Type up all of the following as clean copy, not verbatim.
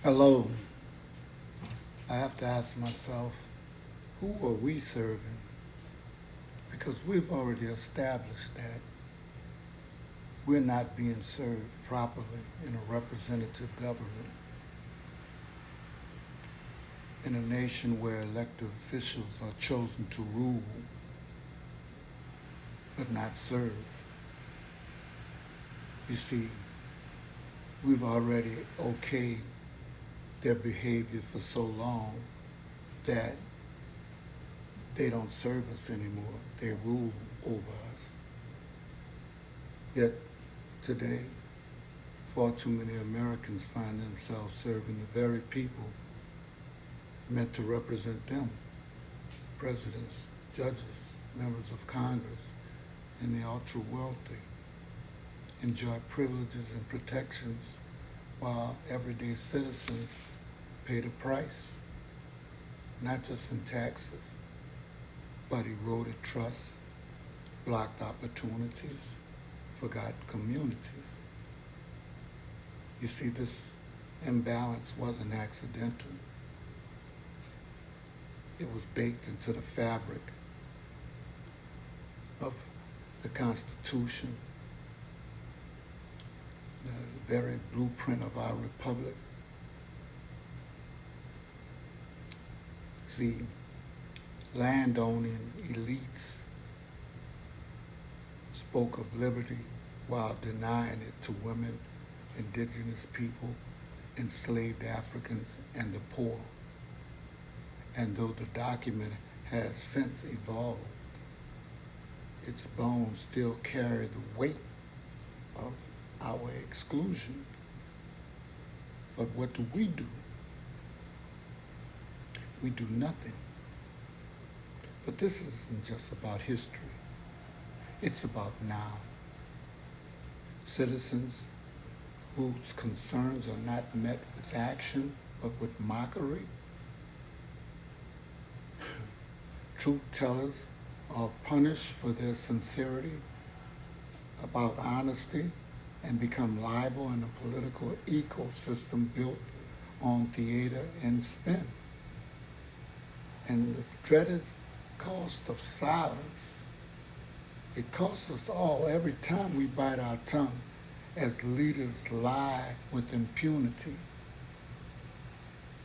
Hello. I have to ask myself, who are we serving? Because we've already established that we're not being served properly in a representative government, in a nation where elected officials are chosen to rule but not serve. You see, we've already okayed their behavior for so long that they don't serve us anymore. They rule over us. Yet today, far too many Americans find themselves serving the very people meant to represent them: presidents, judges, members of Congress, and the ultra wealthy enjoy privileges and protections while everyday citizens pay the price, not just in taxes, but eroded trust, blocked opportunities, forgotten communities. You see, this imbalance wasn't accidental. It was baked into the fabric of the Constitution, the very blueprint of our republic. See, landowning elites spoke of liberty while denying it to women, indigenous people, enslaved Africans, and the poor. And though the document has since evolved, its bones still carry the weight of our exclusion. But what do? We do nothing. But this isn't just about history. It's about now. Citizens whose concerns are not met with action, but with mockery. Truth tellers are punished for their sincerity about honesty and become liable in a political ecosystem built on theater and spin. And the dreaded cost of silence, it costs us all every time we bite our tongue as leaders lie with impunity,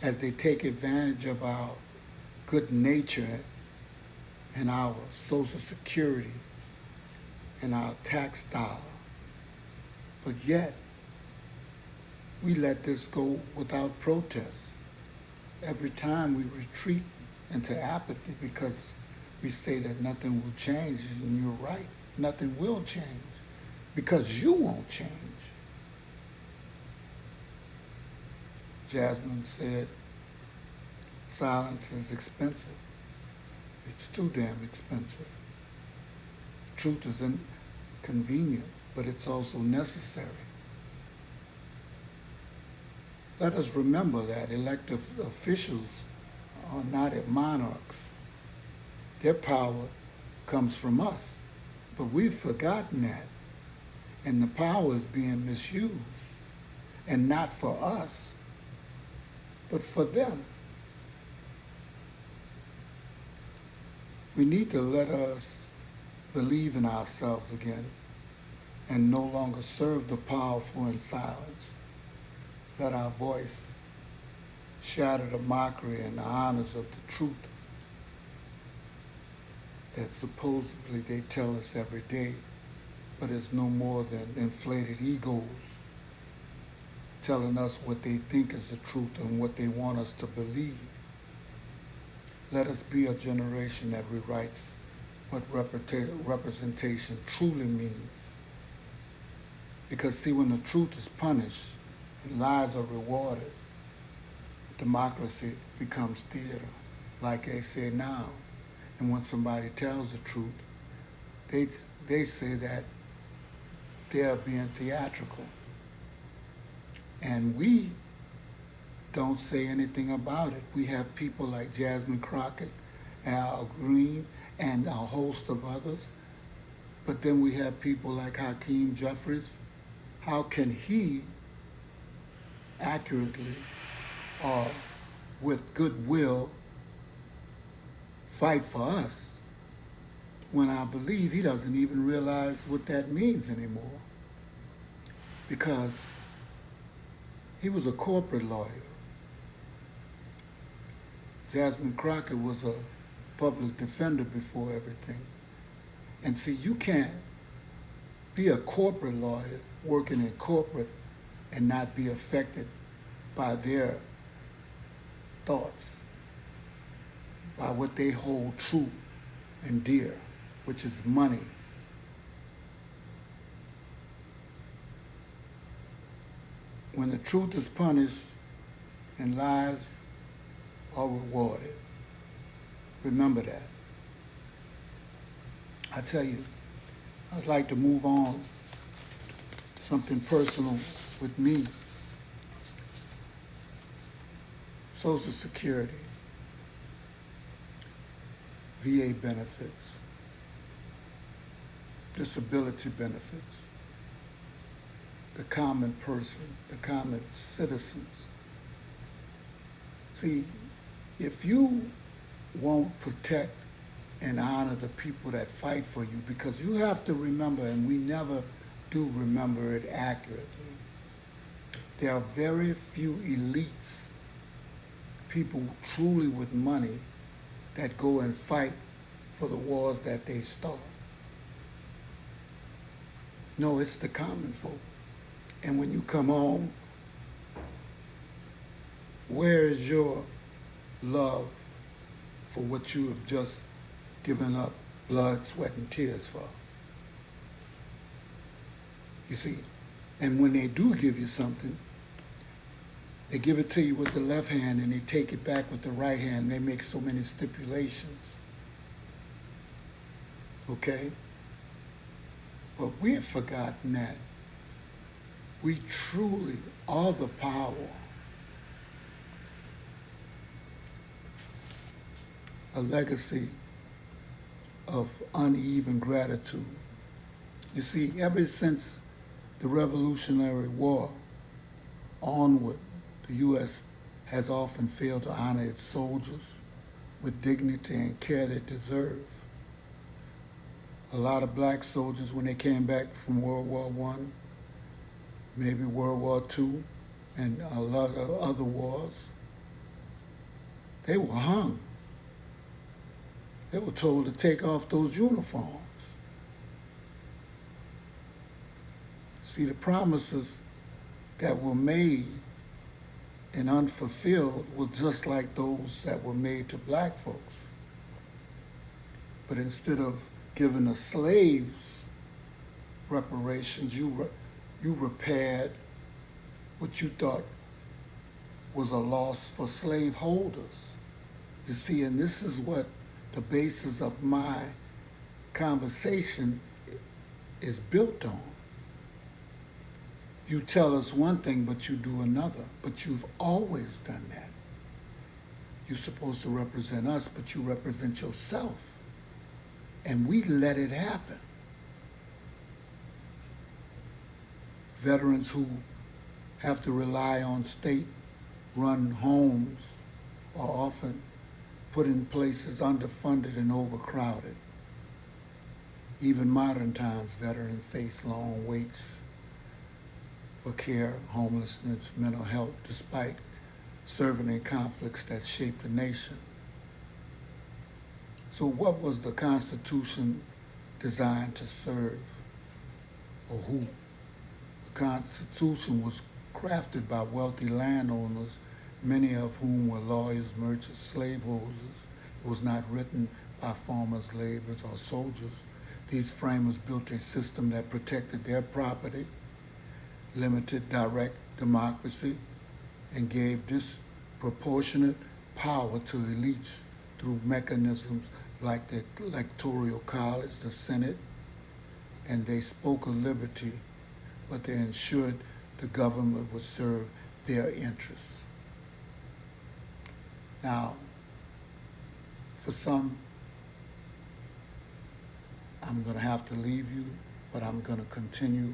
as they take advantage of our good nature and our Social Security and our tax dollar. But yet, we let this go without protest. Every time we retreat into apathy because we say that nothing will change, and you're right, nothing will change because you won't change. Jasmine said, silence is expensive. It's too damn expensive. The truth is inconvenient, but it's also necessary. Let us remember that elected officials are not monarchs. Their power comes from us, but we've forgotten that. And the power is being misused, and not for us, but for them. We need to let us believe in ourselves again and no longer serve the powerful in silence. Let our voice shatter the mockery and the honors of the truth that supposedly they tell us every day, but it's no more than inflated egos telling us what they think is the truth and what they want us to believe. Let us be a generation that rewrites what representation truly means. Because see, when the truth is punished and lies are rewarded, democracy becomes theater, like they say now. And when somebody tells the truth, they say that they're being theatrical. And we don't say anything about it. We have people like Jasmine Crockett, Al Green, and a host of others. But then we have people like Hakeem Jeffries. How can he accurately or with goodwill fight for us, when I believe he doesn't even realize what that means anymore, because he was a corporate lawyer. Jasmine Crockett was a public defender before everything. And see, you can't be a corporate lawyer working in corporate and not be affected by their thoughts, by what they hold true and dear, which is money. When the truth is punished and lies are rewarded, remember that. I tell you, I'd like to move on. Something personal with me. Social Security, VA benefits, disability benefits, the common person, the common citizens. See, if you won't protect and honor the people that fight for you, because you have to remember, and we never do remember it accurately, there are very few elites, people truly with money, that go and fight for the wars that they start. No, it's the common folk. And when you come home, where is your love for what you have just given up blood, sweat, and tears for? You see, and when they do give you something, they give it to you with the left hand and they take it back with the right hand. And they make so many stipulations. Okay? But we have forgotten that we truly are the power. A legacy of uneven gratitude. You see, ever since the Revolutionary War onward, the U.S. has often failed to honor its soldiers with dignity and care they deserve. A lot of black soldiers, when they came back from World War I, maybe World War II, and a lot of other wars, they were hung. They were told to take off those uniforms. See, the promises that were made and unfulfilled were just like those that were made to black folks. But instead of giving the slaves reparations, you repaired what you thought was a loss for slaveholders. You see, and this is what the basis of my conversation is built on. You tell us one thing, but you do another. But you've always done that. You're supposed to represent us, but you represent yourself. And we let it happen. Veterans who have to rely on state-run homes are often put in places underfunded and overcrowded. Even modern times, veterans face long waits for care, homelessness, mental health, despite serving in conflicts that shaped the nation. So what was the Constitution designed to serve, or who? The Constitution was crafted by wealthy landowners, many of whom were lawyers, merchants, slaveholders. It was not written by farmers, laborers, or soldiers. These framers built a system that protected their property, limited direct democracy, and gave disproportionate power to elites through mechanisms like the Electoral College, the Senate, and they spoke of liberty, but they ensured the government would serve their interests. Now, for some, I'm going to have to leave you, but I'm going to continue